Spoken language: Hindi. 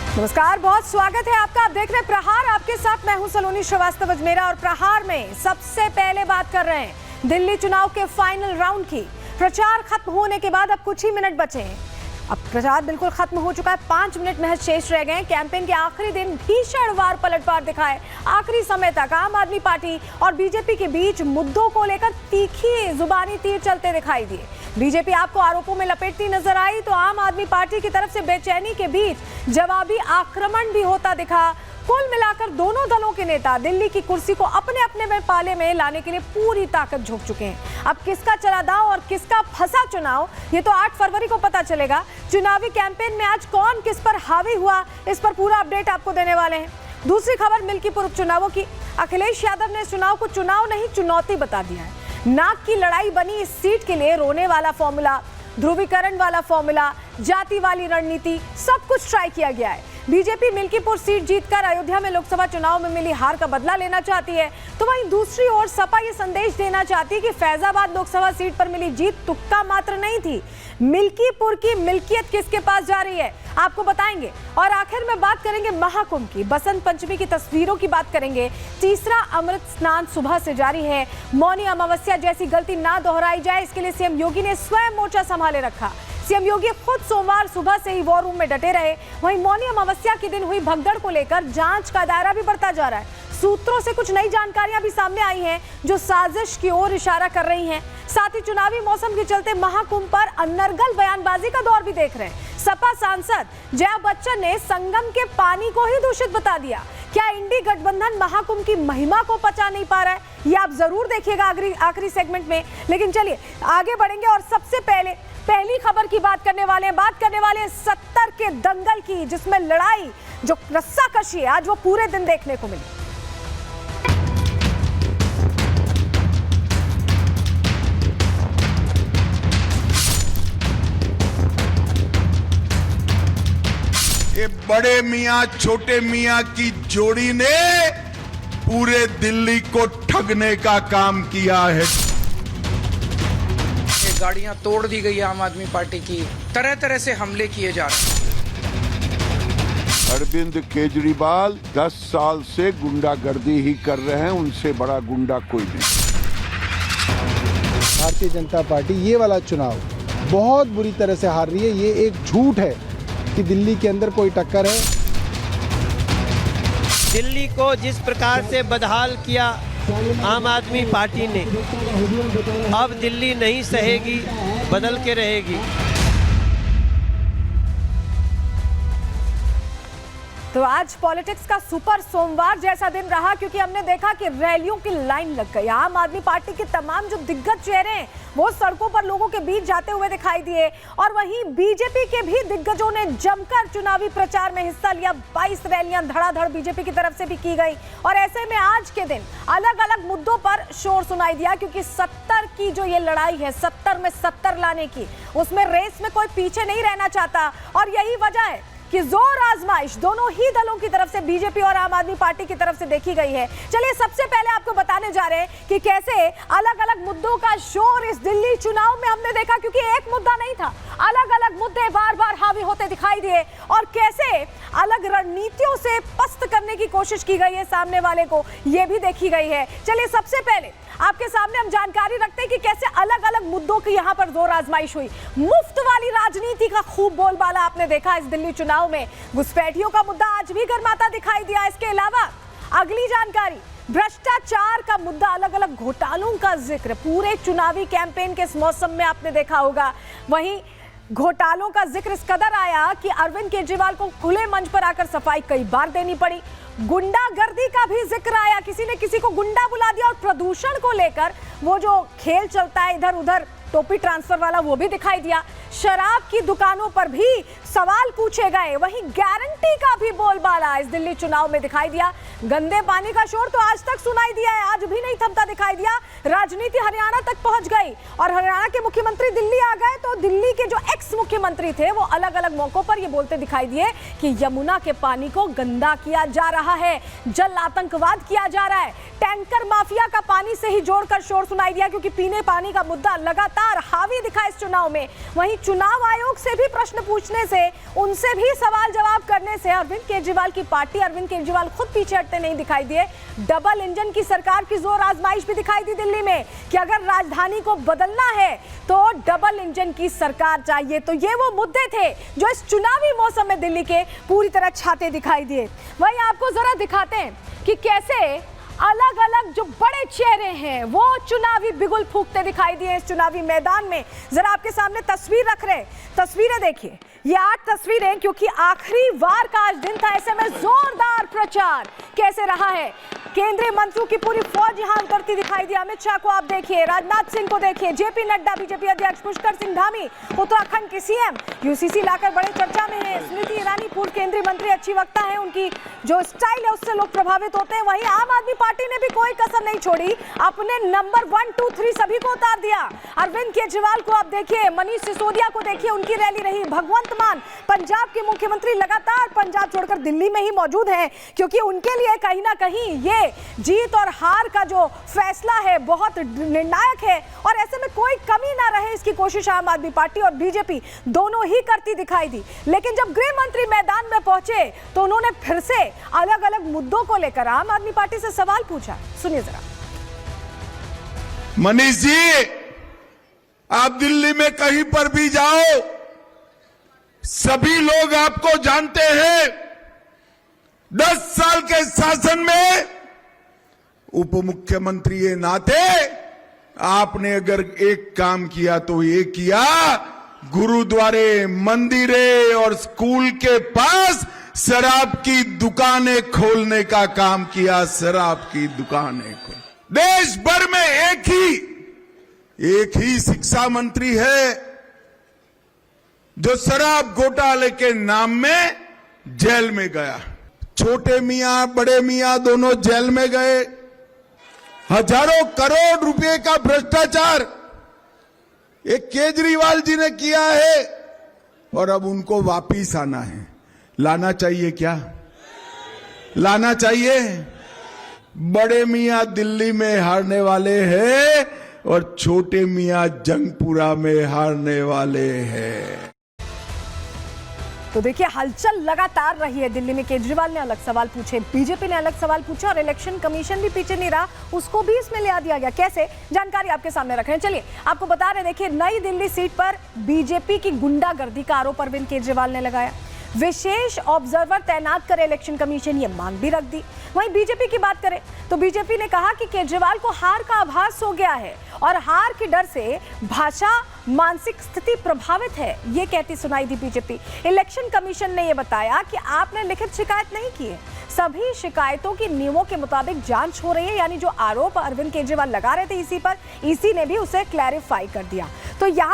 नमस्कार, बहुत स्वागत है आपका। आप देख रहे हैं प्रहार, आपके साथ मैं हूं सलोनी श्रीवास्तव अजमेरा। और प्रहार में सबसे पहले बात कर रहे हैं दिल्ली चुनाव के फाइनल राउंड की। प्रचार खत्म होने के बाद अब कुछ ही मिनट बचे हैं। अब प्रचार बिल्कुल खत्म हो चुका है, 5 मिनट महज शेष रह गए। कैंपेन के आखिरी दिन भीषण वार पलटवार दिखाए। आखिरी समय तक आम आदमी पार्टी और बीजेपी के बीच मुद्दों को लेकर तीखी जुबानी तीर चलते दिखाई दिए। बीजेपी आपको आरोपों में लपेटती नजर आई तो आम आदमी पार्टी की तरफ से बेचैनी के बीच जवाबी आक्रमण भी होता दिखा। कुल मिलाकर दोनों दलों के नेता दिल्ली की कुर्सी को अपने अपने में पाले में लाने के लिए पूरी ताकत झोंक चुके हैं। अब किसका चला दांव और किसका फंसा चुनाव, ये तो 8 फरवरी को पता चलेगा। चुनावी कैंपेन में आज कौन किस पर हावी हुआ, इस पर पूरा अपडेट आपको देने वाले हैं। दूसरी खबर मिल्कीपुर उपचुनावों की। अखिलेश यादव ने इस चुनाव को चुनाव नहीं चुनौती बता दिया है। नाक की लड़ाई बनी इस सीट के लिए रोने वाला फॉर्मूला, ध्रुवीकरण वाला फॉर्मूला, जाति वाली रणनीति, सब कुछ ट्राई किया गया है। बीजेपी मिल्कीपुर सीट जीतकर अयोध्या में लोकसभा चुनाव में मिली हार का बदला लेना चाहती है, तो वहीं दूसरी ओर सपा ये संदेश देना चाहती है कि फैजाबाद लोकसभा सीट पर मिली जीत तुक्का मात्र नहीं थी। मिल्कीपुर की मिल्कियत किसके पास जा रही है, आपको बताएंगे। और आखिर में बात करेंगे महाकुंभ की, बसंत पंचमी की तस्वीरों की बात करेंगे। तीसरा अमृत स्नान सुबह से जारी है। मौनी अमावस्या जैसी गलती ना दोहराई जाए, इसके लिए सीएम योगी ने स्वयं मोर्चा संभाले रखा। सीएम योगी खुद सोमवार सुबह से ही वॉर रूम में डटे रहे। वहीं मौनी अमावस्या के दिन हुई भगदड़ को लेकर जांच का दायरा भी बढ़ता जा रहा है। सूत्रों से कुछ नई जानकारियां भी सामने आई हैं जो साजिश की ओर इशारा कर रही हैं। साथ ही चुनावी मौसम के चलते महाकुंभ पर अनर्गल बयानबाजी का दौर भी देख रहे हैं। सपा सांसद जया बच्चन ने संगम के पानी को ही दूषित बता दिया। क्या इंडी गठबंधन महाकुंभ की महिमा को पचा नहीं पा रहा है, ये आप जरूर देखिएगा आखिरी सेगमेंट में। लेकिन चलिए आगे बढ़ेंगे और सबसे पहली खबर की बात करने वाले हैं 70 के दंगल की, जिसमें लड़ाई जो रस्साकशी है आज वो पूरे दिन देखने को मिली। ये बड़े मियां छोटे मियां की जोड़ी ने पूरे दिल्ली को ठगने का काम किया है। गाड़ियां तोड़ दी गई आम आदमी पार्टी की, तरह तरह से हमले किए जा रहे हैं। अरविंद केजरीवाल 10 साल से गुंडागर्दी ही कर रहे हैं, उनसे बड़ा गुंडा कोई नहीं। भारतीय जनता पार्टी ये वाला चुनाव बहुत बुरी तरह से हार रही है। ये एक झूठ है कि दिल्ली के अंदर कोई टक्कर है। दिल्ली को जिस प्रकार से बदहाल किया आम आदमी पार्टी ने, अब दिल्ली नहीं सहेगी, बदल के रहेगी। तो आज पॉलिटिक्स का सुपर सोमवार जैसा दिन रहा, क्योंकि हमने देखा कि रैलियों की लाइन लग गई। आम आदमी पार्टी के तमाम जो दिग्गज चेहरे हैं वो सड़कों पर लोगों के बीच जाते हुए दिखाई दिए। और वहीं बीजेपी के भी दिग्गजों ने जमकर चुनावी प्रचार में हिस्सा लिया। 22 रैलियां धड़ाधड़ बीजेपी की तरफ से भी की गई। और ऐसे में आज के दिन अलग अलग मुद्दों पर शोर सुनाई दिया, क्योंकि 70 की जो ये लड़ाई है, 70 में 70 लाने की, उसमें रेस में कोई पीछे नहीं रहना चाहता। और यही वजह है कि जोर आजमाइश दोनों ही दलों की तरफ से, बीजेपी और आम आदमी पार्टी की तरफ से देखी गई है। चलिए सबसे पहले आपको बताने जा रहे हैं कि कैसे अलग अलग मुद्दों का शोर इस दिल्ली चुनाव में हमने देखा, क्योंकि एक मुद्दा नहीं था, अलग अलग मुद्दे बार बार हावी होते दिखाई दिए। और कैसे अलग रणनीतियों से पस्त करने की कोशिश की गई है सामने वाले को, यह भी देखी गई है। चलिए सबसे पहले आपके सामने हम जानकारी रखते हैं कि कैसे अलग अलग मुद्दों की यहां पर जोर आजमाइश हुई। मुफ्त वाली राजनीति का खूब बोलबाला आपने देखा इस दिल्ली चुनाव में। घुसपैठियों का मुद्दा आज भी गर्माता दिखाई दिया। इसके अलावा अगली जानकारी, भ्रष्टाचार का मुद्दा, अलग अलग घोटालों का जिक्र पूरे चुनावी कैंपेन के इस मौसम में आपने देखा होगा। वहीं घोटालों का जिक्र इस कदर आया कि अरविंद केजरीवाल को खुले मंच पर आकर सफाई कई बार देनी पड़ी। गुंडागर्दी का भी जिक्र आया, किसी ने किसी को गुंडा बुला दिया। और प्रदूषण को लेकर वो जो खेल चलता है इधर उधर टोपी ट्रांसफर वाला, वो भी दिखाई दिया। शराब की दुकानों पर भी सवाल पूछे गए। वहीं गारंटी का भी बोलबाला इस दिल्ली चुनाव में दिखाई दिया। गंदे पानी का शोर तो आज तक सुनाई दिया है, आज भी नहीं थमता दिखाई दिया। राजनीति हरियाणा तक पहुंच गई और हरियाणा के मुख्यमंत्री दिल्ली आ गए, तो दिल्ली के जो एक्स मुख्यमंत्री थे वो अलग अलग मौकों पर ये बोलते दिखाई दिए कि यमुना के पानी को गंदा किया जा रहा है, जल आतंकवाद किया जा रहा है। टैंकर माफिया का पानी से ही जोड़कर शोर सुनाई दिया, क्योंकि पीने पानी का मुद्दा लगातार हावी दिखा इस चुनाव में। वहीं चुनाव आयोग से भी प्रश्न पूछने से, उनसे भी सवाल जवाब करने बदलने से अरविंद केजरीवाल की पार्टी, अरविंद केजरीवाल खुद पीछे हटते नहीं दिखाई दिए। डबल इंजन की सरकार की जोर आजमाइश भी दिखाई दी दिल्ली में कि अगर राजधानी को बदलना है तो डबल इंजन की सरकार चाहिए। तो ये वो मुद्दे थे जो इस चुनावी मौसम में दिल्ली के पूरी तरह छाते दिखाई दिए। वहीं आपको जरा दिखाते हैं कि कैसे अलग अलग जो बड़े चेहरे हैं वो चुनावी बिगुल फूंकते दिखाई दिए इस चुनावी मैदान में। जरा आपके सामने तस्वीर रख रहे, तस्वीरें देखिए। ये 8 तस्वीरें, क्योंकि आखिरी वार का आज दिन था, ऐसे में जोरदार प्रचार कैसे रहा है। केंद्रीय मंत्रियों की पूरी फौज यहां उतरती दिखाई दी। अमित शाह को आप देखिए, राजनाथ सिंह को देखिए, जेपी नड्डा बीजेपी अध्यक्ष, पुष्कर सिंह धामी उत्तराखंड के सीएम, यूसीसी लाकर बड़े चर्चा में है। स्मृति ईरानी पूर्व केंद्रीय मंत्री अच्छी वक्ता है, उनकी जो स्टाइल है उससे लोग प्रभावित होते हैं। वहीं आम आदमी पार्टी ने भी कोई कसर नहीं छोड़ी, अपने नंबर 1, 2, 3 सभी को उतार दिया। अरविंद केजरीवाल को आप देखिए, मनीष सिसोदिया को देखिए, उनकी रैली रही। भगवंत मान पंजाब के मुख्यमंत्री लगातार पंजाब छोड़कर दिल्ली में ही मौजूद हैं, क्योंकि उनके लिए कहीं ना कहीं ये जीत और हार का जो फैसला है बहुत निर्णायक है, और ऐसे में कोई कमी ना रहे इसकी कोशिश आम आदमी पार्टी और बीजेपी दोनों ही करती दिखाई दी। लेकिन जब गृह मंत्री मैदान में पहुंचे तो उन्होंने फिर से अलग अलग मुद्दों को लेकर आम आदमी पार्टी से सवाल पूछा। सुनिए जरा। मनीष जी, आप दिल्ली में कहीं पर भी जाओ, सभी लोग आपको जानते हैं। 10 साल के शासन में उप मुख्यमंत्री के नाते आपने अगर एक काम किया तो ये किया, गुरुद्वारे, मंदिरे और स्कूल के पास शराब की दुकानें खोलने का काम किया। शराब की दुकानें खोल, देश भर में एक ही शिक्षा मंत्री है जो शराब घोटाले के नाम में जेल में गया। छोटे मियां बड़े मियां दोनों जेल में गए। हजारों करोड़ रुपए का भ्रष्टाचार एक केजरीवाल जी ने किया है, और अब उनको वापिस आना है। लाना चाहिए क्या? लाना चाहिए। बड़े मियां दिल्ली में हारने वाले हैं और छोटे मियां जंगपुरा में हारने वाले हैं। तो देखिए, हलचल लगातार रही है दिल्ली में। केजरीवाल ने अलग सवाल पूछे, बीजेपी ने अलग सवाल पूछे, और इलेक्शन कमीशन भी पीछे नहीं रहा, उसको भी इसमें ले दिया गया। कैसे, जानकारी आपके सामने रख रहे हैं। चलिए आपको बता रहे, देखिए, नई दिल्ली सीट पर बीजेपी की गुंडागर्दी का आरोप अरविंद केजरीवाल ने लगाया। विशेष ऑब्जर्वर तैनात करे इलेक्शन कमीशन, ये मांग भी रख दी। वहीं बीजेपी की बात करें तो बीजेपी ने कहा कि केजरीवाल को हार का आभास हो गया है और हार के डर से भाषा मानसिक स्थिति प्रभावित है, ये कहती सुनाई दी बीजेपी। इलेक्शन कमीशन ने यह बताया कि आपने लिखित शिकायत नहीं की है, सभी शिकायतों की नियमों के मुताबिक जांच हो रही है। यानी जो आरोप अरविंद केजरीवाल लगा रहे थे इसी पर, इसी ने भी उसे क्लैरिफाई कर दिया। तो यहाँ